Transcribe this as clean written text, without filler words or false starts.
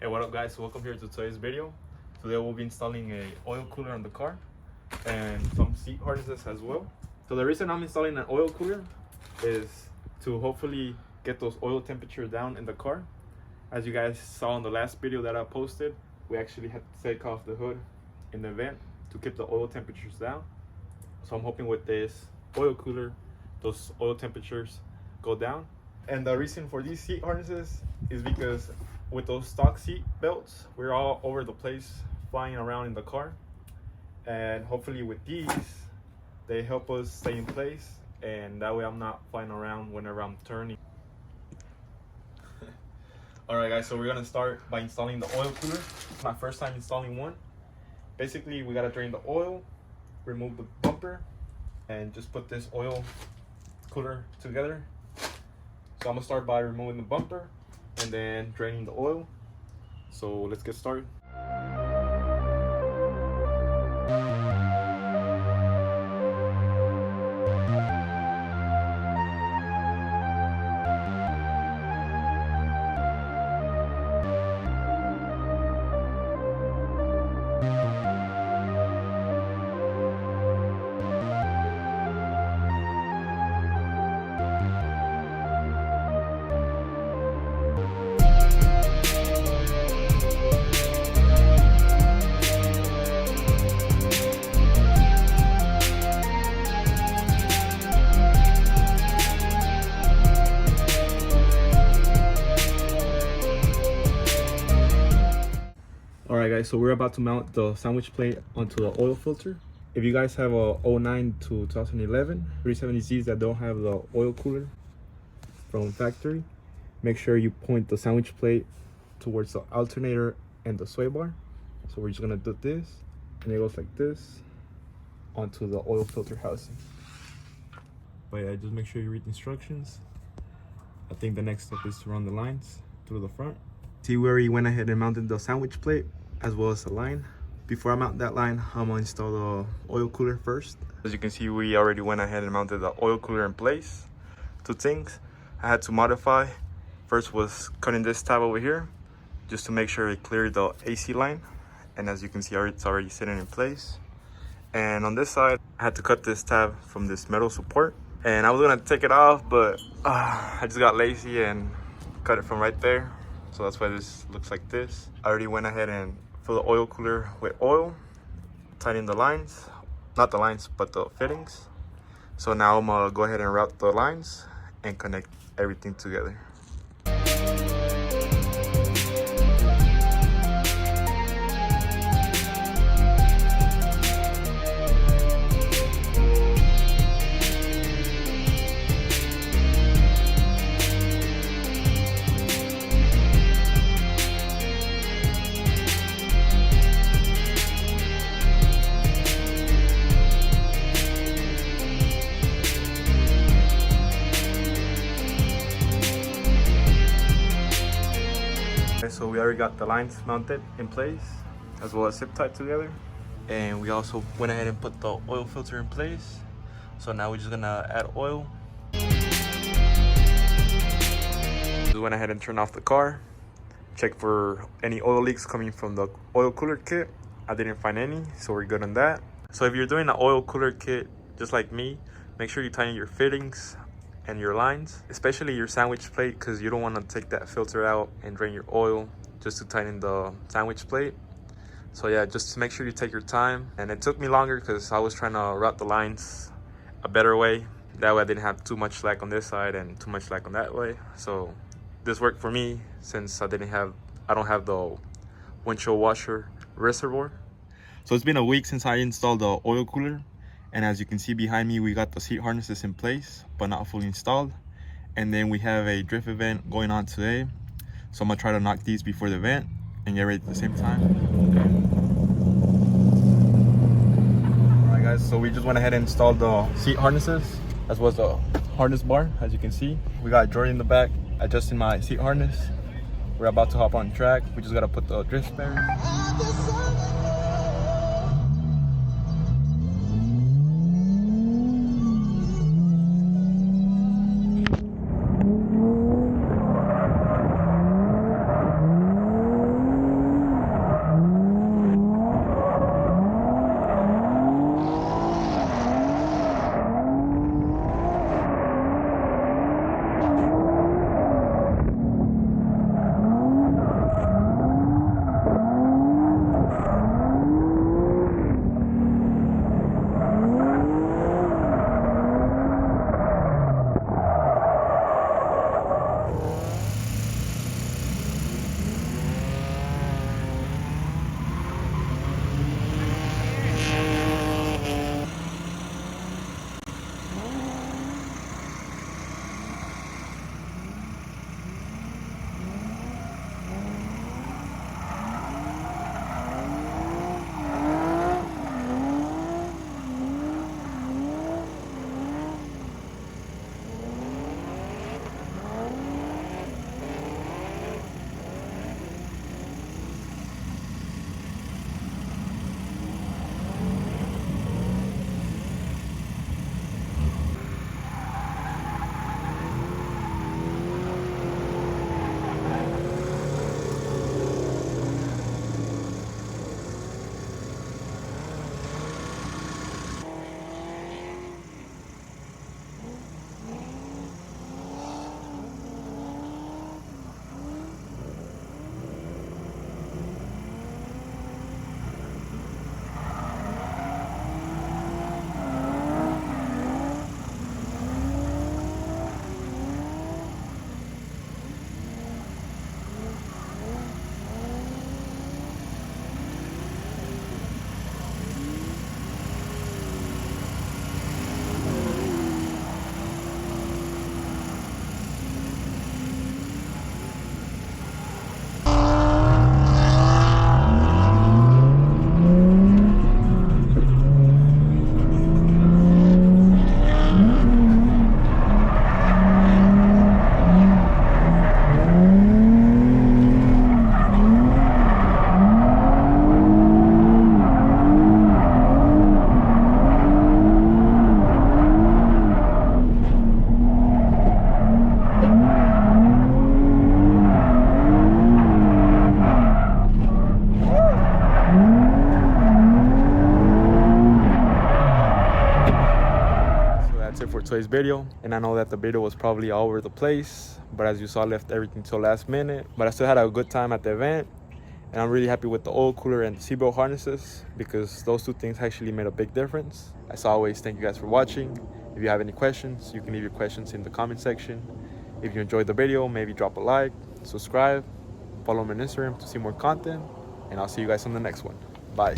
Hey, what up guys, welcome here to today's video. Today we'll be installing a oil cooler on the car and some seat harnesses as well. So the reason I'm installing an oil cooler is to hopefully get those oil temperatures down in the car. As you guys saw in the last video that I posted, we actually had to take off the hood in the event to keep the oil temperatures down. So I'm hoping with this oil cooler, those oil temperatures go down. And the reason for these seat harnesses is because with those stock seat belts, we're all over the place flying around in the car. And hopefully with these, they help us stay in place, and that way I'm not flying around whenever I'm turning. Alright guys, so we're gonna start by installing the oil cooler. It's my first time installing one. Basically, we gotta drain the oil, remove the bumper, and just put this oil cooler together. So I'm gonna start by removing the bumper and then draining the oil. So let's get started. Alright guys, so we're about to mount the sandwich plate onto the oil filter. If you guys have a 09 to 2011 370Zs that don't have the oil cooler from factory, make sure you point the sandwich plate towards the alternator and the sway bar. So we're just gonna do this, and it goes like this onto the oil filter housing. But yeah, just make sure you read the instructions. I think the next step is to run the lines through the front. See, we already went ahead and mounted the sandwich plate as well as the line. Before I mount that line, I'm gonna install the oil cooler first. As you can see, we already went ahead and mounted the oil cooler in place. Two things I had to modify. First was cutting this tab over here just to make sure it cleared the AC line. And as you can see, it's already sitting in place. And on this side, I had to cut this tab from this metal support. And I was gonna take it off, but I just got lazy and cut it from right there. So that's why this looks like this. I already went ahead and filled the oil cooler with oil, tightened the lines, not the lines, but the fittings. So now I'm gonna go ahead and route the lines and connect everything together. So we already got the lines mounted in place as well as zip tied together, and we also went ahead and put the oil filter in place. So now we're just gonna add oil. Just went ahead and turned off the car, check for any oil leaks coming from the oil cooler kit. I didn't find any, so we're good on that. So if you're doing an oil cooler kit just like me, make sure you tighten your fittings and your lines, especially your sandwich plate, because you don't want to take that filter out and drain your oil just to tighten the sandwich plate. So yeah, just make sure you take your time. And it took me longer because I was trying to route the lines a better way. That way I didn't have too much slack on this side and too much slack on that way. So this worked for me since I don't have the windshield washer reservoir. So it's been a week since I installed the oil cooler. And as you can see behind me, we got the seat harnesses in place, but not fully installed. And then we have a drift event going on today. So I'm gonna try to knock these before the event and get ready at the same time. All right guys, so we just went ahead and installed the seat harnesses as well as the harness bar. As you can see, we got Jordan in the back adjusting my seat harness. We're about to hop on track. We just gotta put the drift bearings. today's video. And I know that the video was probably all over the place, but as you saw, I left everything till last minute. But I still had a good time at the event. And I'm really happy with the oil cooler and the seatbelt harnesses, because those two things actually made a big difference. As always, thank you guys for watching. If you have any questions, you can leave your questions in the comment section. If you enjoyed the video, maybe drop a like, subscribe, follow me on Instagram to see more content, and I'll see you guys on the next one. Bye.